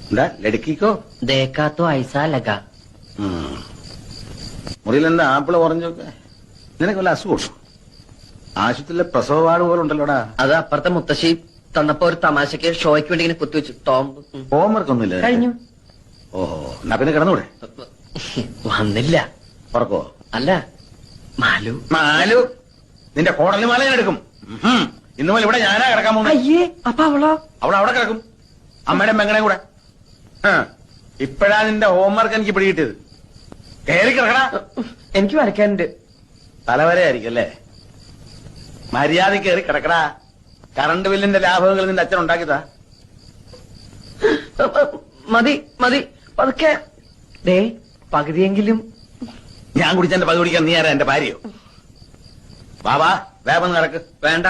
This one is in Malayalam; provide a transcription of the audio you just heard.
എന്താ ലടുക്കിക്കോ? देखा तो ऐसा लगा. മുറിയിൽ എന്താ ആപ്പിള് ഓറഞ്ചൊക്കെ? നിനക്ക് വല്ല അസുഖം? ആശുപത്രിയിലെ പ്രസവ വാർഡ് പോലെ ഉണ്ടല്ലോടാ. അത് അപ്പുറത്തെ മുത്തശ്ശി തന്നപ്പോ ഒരു തമാശക്ക് ഷോയ്ക്ക് വേണ്ടി ഇങ്ങനെ കുത്തിവെച്ചു. ടോംബ് ഹോംവർക്ക് ഒന്നുമില്ല കഴിഞ്ഞു. ഓഹോ, എന്നാ പിന്നെ കിടന്നൂടെ? വന്നില്ല. ഉറക്കോ? അല്ല, മാലു. മാലു നിന്റെ കോടലി മാല ഞാൻ എടുക്കും. ഇന്നു മുതൽ ഇവിടെ ഞാനാ കിടക്കാൻ പോകുന്നത്. അയ്യേ, അപ്പൊ അവളോ? അവൾ അവിടെ കിടക്കും, അമ്മയുടെ മെങ്ങനെ കൂടെ. ഇപ്പഴാ നിന്റെ ഹോംവർക്ക് എനിക്ക് പിടികിട്ടിയത്. കയറി കിടക്കണ. എനിക്ക് വരയ്ക്കാനുണ്ട്. തലവരെ ആയിരിക്കും അല്ലേ? മര്യാദ കയറി കിടക്കടാ. കറണ്ട് ബില്ലിന്റെ ലാഭങ്ങൾ നിന്റെ അച്ഛൻ ഉണ്ടാക്കിയതാ. മതി മതി, പതുക്കെ. ദേ, പകുതിയെങ്കിലും. ഞാൻ കുടിച്ചെന്റെ പകുതി കുടിക്കാൻ നീ ആരാ? എന്റെ ഭാര്യയോ? ബാബാ വേഗം കിടക്ക്. വേണ്ട.